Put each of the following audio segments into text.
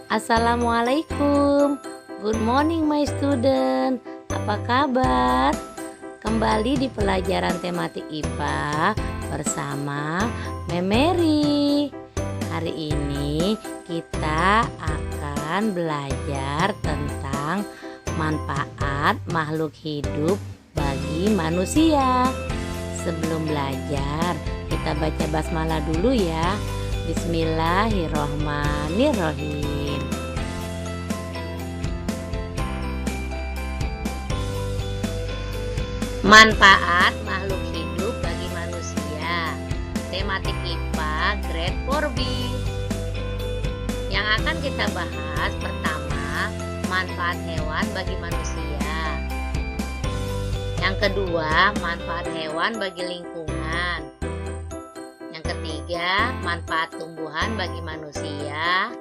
Assalamualaikum. Good morning my student. Apa kabar? Kembali di pelajaran tematik IPA bersama Memeri. Hari ini kita akan belajar tentang manfaat makhluk hidup bagi manusia. Sebelum belajar, kita baca basmalah dulu ya. Bismillahirrohmanirrohim. Manfaat makhluk hidup bagi manusia. Tematik IPA Grade 4B. Yang akan kita bahas pertama, manfaat hewan bagi manusia. Yang kedua, manfaat hewan bagi lingkungan. Yang ketiga, manfaat tumbuhan bagi manusia.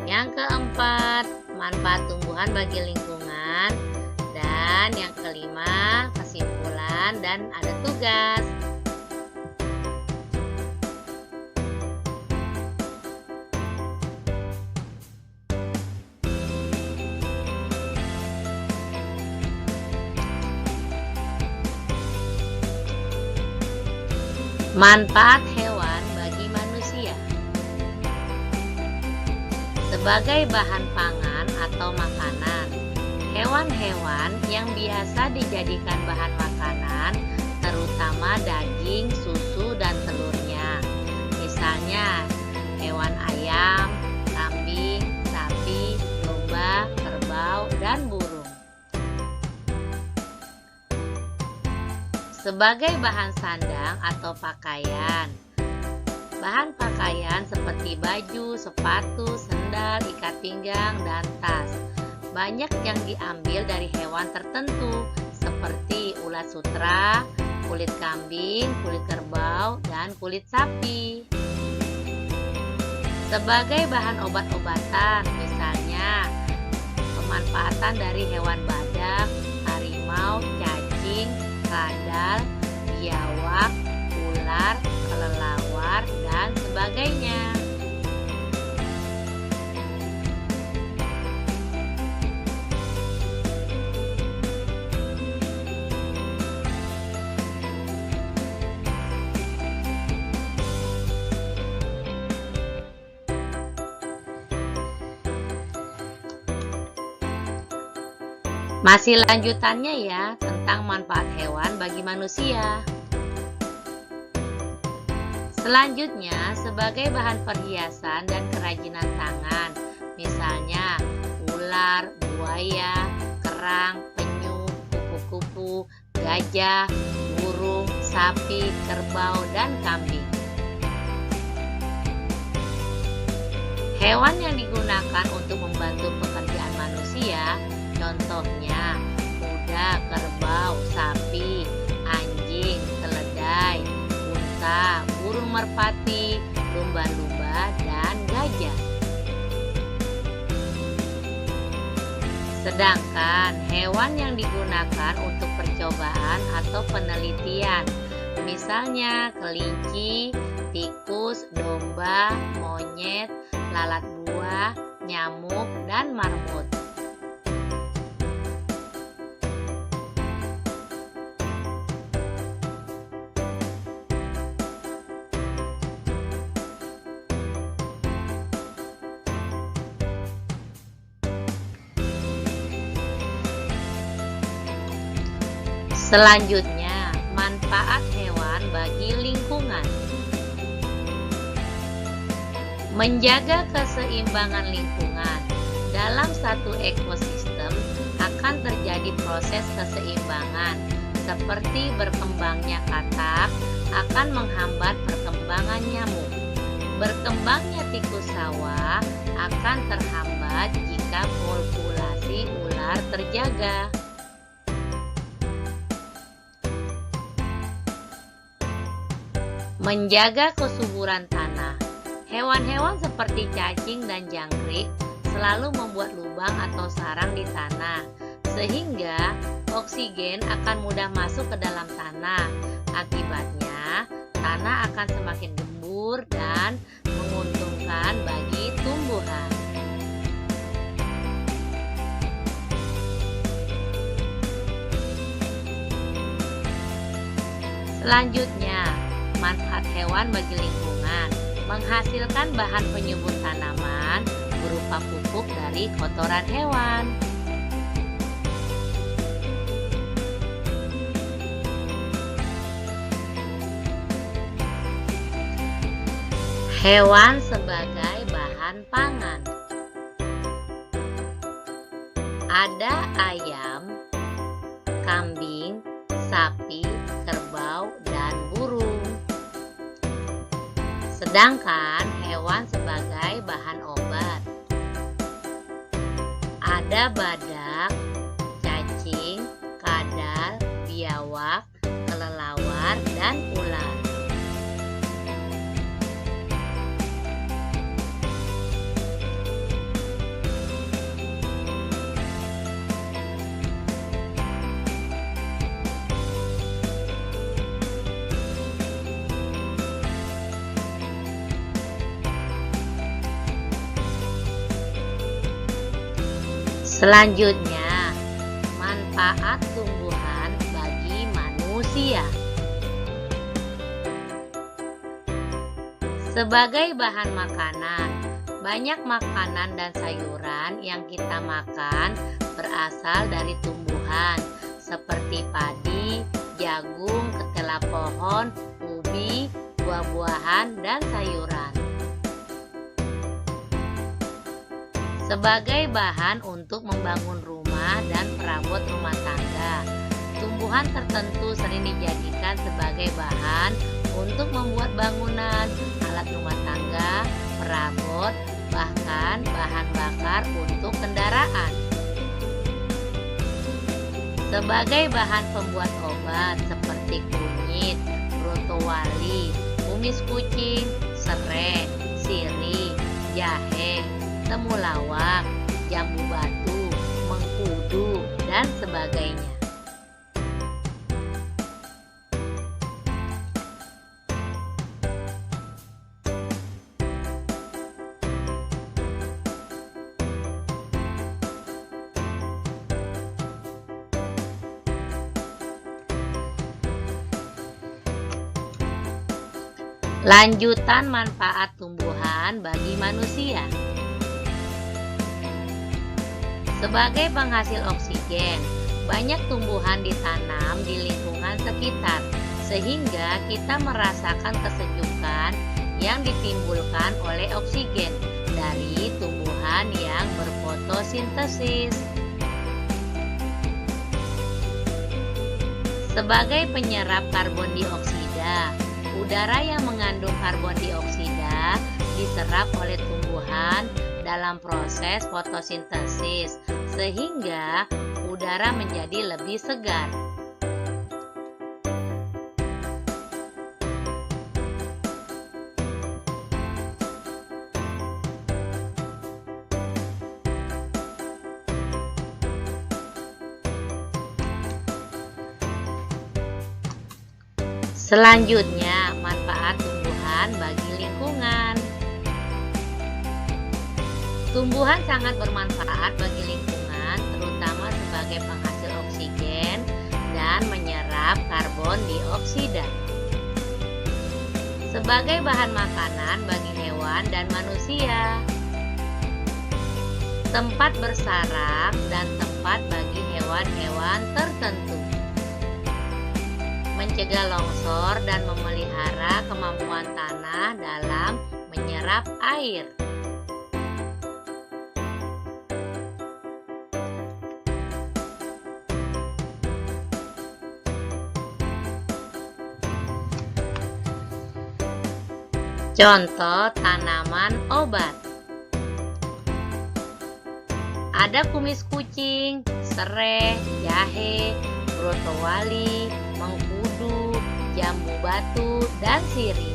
Yang keempat, manfaat tumbuhan bagi lingkungan. Dan yang kelima, kesimpulan dan ada tugas. Manfaat hewan bagi manusia. Sebagai bahan pangan atau makanan, hewan-hewan yang biasa dijadikan bahan makanan, terutama daging, susu, dan telurnya. Misalnya, hewan ayam, kambing, sapi, domba, kerbau, dan burung. Sebagai bahan sandang atau pakaian, bahan pakaian seperti baju, sepatu, sendal, ikat pinggang, dan tas banyak yang diambil dari hewan tertentu seperti ulat sutra, kulit kambing, kulit kerbau, dan kulit sapi. Sebagai bahan obat-obatan, misalnya pemanfaatan dari hewan badak, harimau, cacing, kadal, biawak, ular, kelelawar, dan sebagainya. Masih lanjutannya ya tentang manfaat hewan bagi manusia. Selanjutnya, sebagai bahan perhiasan dan kerajinan tangan, misalnya ular, buaya, kerang, penyu, kupu-kupu, gajah, burung, sapi, kerbau, dan kambing. Hewan yang digunakan untuk membantu pekerjaan manusia, contohnya kuda, kerbau, sapi, anjing, keledai, unta, burung merpati, lumba-lumba, dan gajah. Sedangkan hewan yang digunakan untuk percobaan atau penelitian, misalnya kelinci, tikus, domba, monyet, lalat buah, nyamuk, dan marmut. Selanjutnya, manfaat hewan bagi lingkungan. Menjaga keseimbangan lingkungan. Dalam satu ekosistem akan terjadi proses keseimbangan, seperti berkembangnya katak akan menghambat perkembangan nyamuk. Berkembangnya tikus sawah akan terhambat jika populasi ular terjaga. Menjaga kesuburan tanah. Hewan-hewan seperti cacing dan jangkrik selalu membuat lubang atau sarang di tanah, sehingga oksigen akan mudah masuk ke dalam tanah. Akibatnya, tanah akan semakin gembur dan menguntungkan bagi tumbuhan. Selanjutnya, manfaat hewan bagi lingkungan. Menghasilkan bahan penyubur tanaman berupa pupuk dari kotoran hewan. Hewan sebagai bahan pangan. Ada ayam, kambing, sapi, kerbau, dan burung. Sedangkan hewan sebagai bahan obat. Ada badak, cacing, kadal, biawak, kelelawar, dan ular. Selanjutnya, manfaat tumbuhan bagi manusia. Sebagai bahan makanan, banyak makanan dan sayuran yang kita makan berasal dari tumbuhan seperti padi, jagung, ketela pohon, ubi, buah-buahan, dan sayuran. Sebagai bahan untuk membangun rumah dan perabot rumah tangga, tumbuhan tertentu sering dijadikan sebagai bahan untuk membuat bangunan, alat rumah tangga, perabot, bahkan bahan bakar untuk kendaraan. Sebagai bahan pembuat obat seperti kunyit, brotowali, kumis kucing, serai, sirih, jahe, temulawak, jambu batu, mengkudu, dan sebagainya. Lanjutan manfaat tumbuhan bagi manusia. Sebagai penghasil oksigen, banyak tumbuhan ditanam di lingkungan sekitar, sehingga kita merasakan kesejukan yang ditimbulkan oleh oksigen dari tumbuhan yang berfotosintesis. Sebagai penyerap karbon dioksida, udara yang mengandung karbon dioksida diserap oleh tumbuhan dalam proses fotosintesis, sehingga udara menjadi lebih segar. Selanjutnya, manfaat tumbuhan bagi lingkungan. Tumbuhan sangat bermanfaat bagi lingkungan, terutama sebagai penghasil oksigen dan menyerap karbon dioksida. Sebagai bahan makanan bagi hewan dan manusia. Tempat bersarang dan tempat bagi hewan-hewan tertentu. Mencegah longsor dan memelihara kemampuan tanah dalam menyerap air. Contoh tanaman obat. Ada kumis kucing, serai, jahe, brotowali, mengkudu, jambu batu, dan sirih.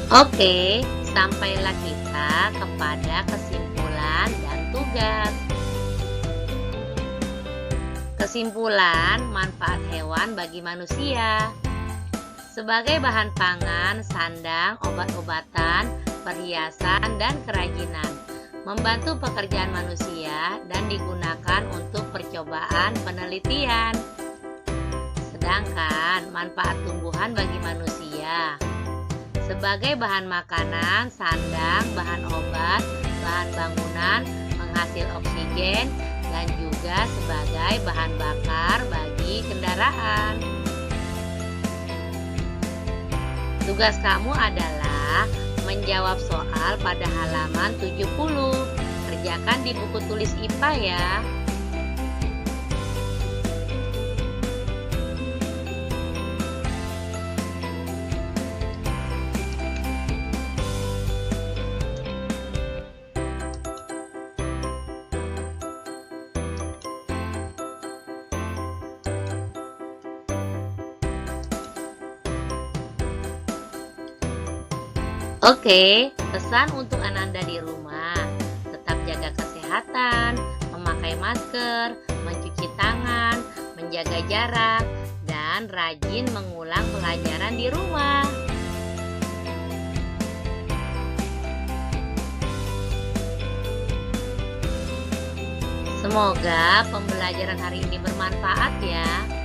Oke, sampailah kita kepada kesimpulan dan tugas. Kesimpulan, manfaat hewan bagi manusia. Sebagai bahan pangan, sandang, obat-obatan, perhiasan, dan kerajinan. Membantu pekerjaan manusia dan digunakan untuk percobaan penelitian. Sedangkan manfaat tumbuhan bagi manusia. Sebagai bahan makanan, sandang, bahan obat, bahan bangunan, menghasil oksigen, dan juga sebagai bahan bakar bagi kendaraan. Tugas kamu adalah menjawab soal pada halaman 70. Kerjakan di buku tulis IPA ya. Oke, pesan untuk Ananda di rumah. Tetap jaga kesehatan, memakai masker, mencuci tangan, menjaga jarak, dan rajin mengulang pelajaran di rumah. Semoga pembelajaran hari ini bermanfaat ya.